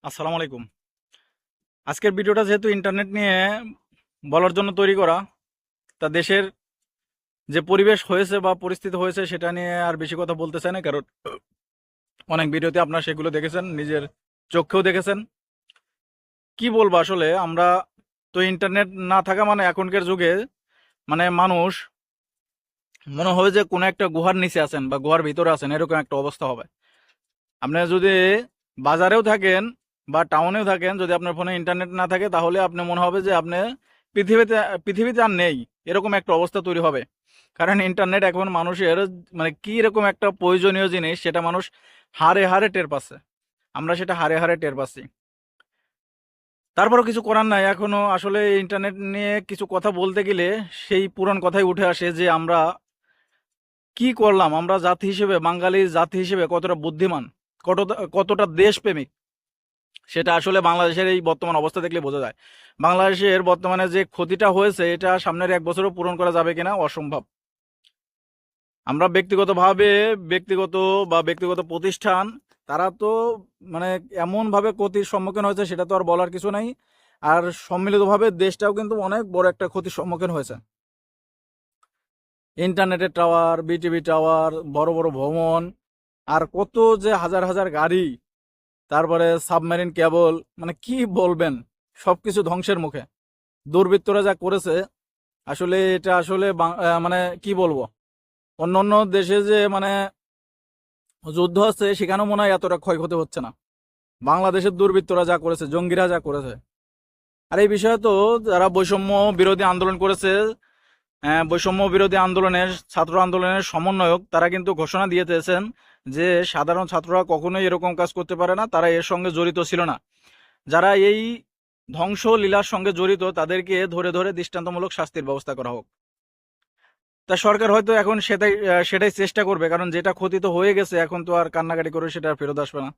আসসালামু আলাইকুম। আজকের ভিডিওটা যেহেতু ইন্টারনেট নিয়ে বলার জন্য তৈরি করা, তা দেশের যে পরিবেশ হয়েছে বা পরিস্থিতি হয়েছে সেটা নিয়ে আর বেশি কথা বলতে চাই না, কারণ অনেক ভিডিওতে আপনারা সেগুলো দেখেছেন, নিজের চোখেও দেখেছেন। কি বলবো আসলে, আমরা তো ইন্টারনেট না থাকা মানে এখনকার যুগে মানে মানুষ মনে হবে যে কোনো একটা গুহার নিচে আছেন বা গুহার ভিতরে আছেন, এরকম একটা অবস্থা হবে। আপনি যদি বাজারেও থাকেন বা টাউনেও থাকেন, যদি আপনার ফোনে ইন্টারনেট না থাকে তাহলে আপনি মনে হবে যে আপনি পৃথিবীতে পৃথিবীতে আর নেই, এরকম একটা অবস্থা তৈরি হবে। কারণ ইন্টারনেট এখন মানুষের মানে কি রকম একটা প্রয়োজনীয় জিনিস, সেটা মানুষ হারে হারে টের পাচ্ছে। আমরা সেটা হারে হারে টের পাচ্ছি। তারপরও কিছু করার নাই, এখনো আসলে ইন্টারনেট নিয়ে কিছু কথা বলতে গেলে সেই পুরান কথাই উঠে আসে যে আমরা কি করলাম, আমরা জাতি হিসেবে, বাঙালি জাতি হিসেবে কতটা বুদ্ধিমান, কতটা কতটা দেশপ্রেমিক, সেটা আসলে বাংলাদেশের এই বর্তমান অবস্থা দেখলে বোঝা যায়। বাংলাদেশের বর্তমানে যে ক্ষতিটা হয়েছে এটা সামনের 1 বছরও পূরণ করা যাবে কিনা অসম্ভব। আমরা ব্যক্তিগতভাবে, ব্যক্তিগত বা ব্যক্তিগত প্রতিষ্ঠান, তারা তো মানে এমনভাবে ক্ষতির সম্মুখীন হয়েছে সেটা তো আর বলার কিছু নাই। আর সম্মিলিতভাবে দেশটাও কিন্তু অনেক বড় একটা ক্ষতির সম্মুখীন হয়েছে। ইন্টারনেটের টাওয়ার, বিটিভি টাওয়ার, বড় বড় ভবন, আর কত যে হাজার হাজার গাড়ি, তারপরে সাবমেরিন কেবল, মানে কি বলবেন, সবকিছু ধ্বংসের মুখে। দুর্বৃত্তরা যা করেছে, আসলে এটা আসলে মানে কি বলবো, অন্য অন্য দেশে যে মানে যুদ্ধ আছে সেখানেও মনে হয় এতটা ক্ষয়ক্ষতি হচ্ছে না। বাংলাদেশের দুর্বৃত্তরা যা করেছে, জঙ্গিরা যা করেছে। আর এই বিষয়ে তো যারা বৈষম্য বিরোধী আন্দোলন করেছে, বৈষম্য বিরোধী আন্দোলনের, ছাত্র আন্দোলনের সমন্বয়ক, তারা কিন্তু ঘোষণা দিয়ে দিয়েছেন যে সাধারণ ছাত্ররা কখনোই এরকম কাজ করতে পারে না, তারা এর সঙ্গে জড়িত ছিল না। যারা এই ধ্বংস লীলার সঙ্গে জড়িত তাদেরকে ধরে ধরে দৃষ্টান্তমূলক শাস্তির ব্যবস্থা করা হোক। তা সরকার হয়তো এখন সেটাই চেষ্টা করবে, কারণ যেটা ক্ষতি তো হয়ে গেছে, এখন তো আর কান্নাকাটি করে সেটা আর ফেরত আসবে না।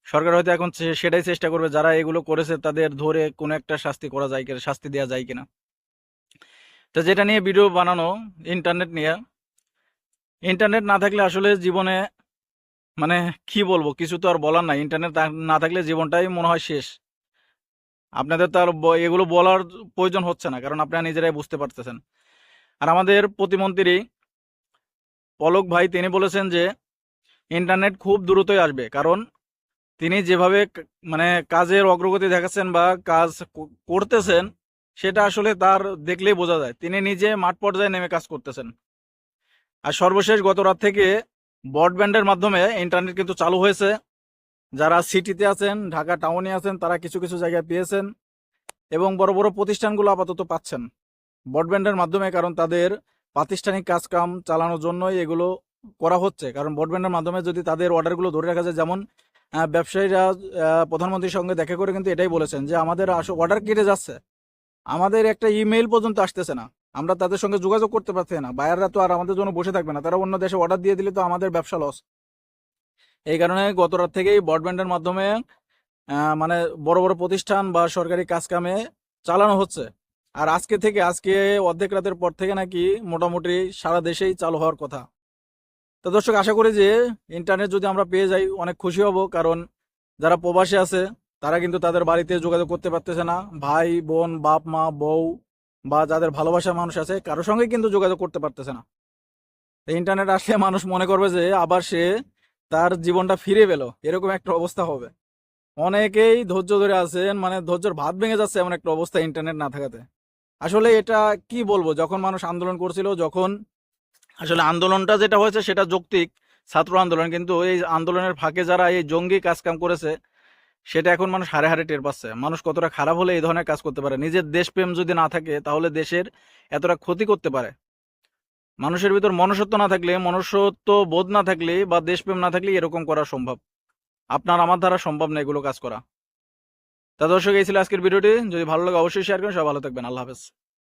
সরকার হয়তো এখন সেটাই চেষ্টা করবে, যারা এগুলো করেছে তাদের ধরে কোনো একটা শাস্তি করা যায় কিনা, শাস্তি দেওয়া যায় কিনা। তো যেটা নিয়ে ভিডিও বানানো, ইন্টারনেট নিয়ে, ইন্টারনেট না থাকলে আসলে জীবনে মানে কি বলবো, কিছু তো আর বলার নাই। ইন্টারনেট না থাকলে জীবনটাই মনে হয় শেষ। আপনাদের তো আর এগুলো বলার প্রয়োজন হচ্ছে না, কারণ আপনারা নিজেরাই বুঝতে পারতেছেন। আর আমাদের প্রতিমন্ত্রী পলক ভাই, তিনি বলেছেন যে ইন্টারনেট খুব দ্রুতই আসবে, কারণ তিনি যেভাবে মানে কাজের অগ্রগতি দেখাচ্ছেন বা কাজ করতেছেন, সেটা আসলে তার দেখলেই বোঝা যায়। তিনি নিজে মাঠ পর্যায়ে নেমে কাজ করতেছেন। আর সর্বশেষ গত রাত থেকে ব্রডব্যান্ডের মাধ্যমে ইন্টারনেট কিন্তু চালু হয়েছে। যারা সিটিতে আছেন, ঢাকা টাউনে আছেন, তারা কিছু কিছু জায়গায় পেয়েছেন, এবং বড় বড় প্রতিষ্ঠানগুলো আপাতত পাচ্ছেন ব্রডব্যান্ডের মাধ্যমে, কারণ তাদের প্রাতিষ্ঠানিক কাজকাম চালানোর জন্যই এগুলো করা হচ্ছে। কারণ ব্রডব্যান্ডের মাধ্যমে যদি তাদের অর্ডারগুলো ধরে রাখা যায়, যেমন ব্যবসায়ীরা প্রধানমন্ত্রীর সঙ্গে দেখা করে কিন্তু এটাই বলেছেন যে আমাদের অর্ডার কেটে যাচ্ছে, আমাদের একটা ইমেইল পর্যন্ত আসতেছে না, আমরা তাদের সঙ্গে যোগাযোগ করতে পারছি না। বায়াররা তো আর আমাদের জন্য বসে থাকবে না, তারা অন্য দেশে অর্ডার দিয়ে দিলে তো আমাদের ব্যবসা লস। এই কারণে গত রাত থেকেই ব্রডব্যান্ডের মাধ্যমে মানে বড় বড় প্রতিষ্ঠান বা সরকারি কাজকামে চালানো হচ্ছে। আর আজকে অর্ধেক রাতের পর থেকে নাকি মোটামুটি সারা দেশেই চালু হওয়ার কথা। তো দর্শক, আশা করি যে ইন্টারনেট যদি আমরা পেয়ে যাই অনেক খুশি হব, কারণ যারা প্রবাসী আছে তারা কিন্তু তাদের বাড়িতে যোগাযোগ করতে পারতেছে না, ভাই বোন, বাপ মা, বউ, বা যাদের ভালোবাসার মানুষ আছে কারোর সঙ্গে কিন্তু যোগাযোগ করতে পারতেছে না। ইন্টারনেট আসলে মানুষ মনে করবে যে আবার সে তার জীবনটা ফিরে পেল, এরকম একটা অবস্থা হবে। অনেকেই ধৈর্য ধরে আছেন, মানে ধৈর্যের ভাত ভেঙে যাচ্ছে এমন একটা অবস্থা ইন্টারনেট না থাকাতে। আসলে এটা কি বলবো, যখন মানুষ আন্দোলন করছিল, যখন আসলে আন্দোলনটা যেটা হয়েছে সেটা যৌক্তিক ছাত্র আন্দোলন, কিন্তু এই আন্দোলনের ফাঁকে যারা এই জঙ্গি কাজকাম করেছে সেটা এখন মানুষ হারে হারে টের পাচ্ছে। মানুষ কতটা খারাপ হলে এই ধরনের কাজ করতে পারে, নিজের দেশপ্রেম যদি না থাকে তাহলে দেশের এতটা ক্ষতি করতে পারে। মানুষের ভিতর মনুষ্যত্ব না থাকলে, মনুষ্যত্ব বোধ না থাকলে বা দেশপ্রেম না থাকলে এরকম করা সম্ভব। আপনার আমার দ্বারা সম্ভব না এগুলো কাজ করা। তা দর্শক, এই ছিল আজকের ভিডিওটি। যদি ভালো লাগে অবশ্যই শেয়ার করেন। সবাই ভালো থাকবেন। আল্লাহ হাফেজ।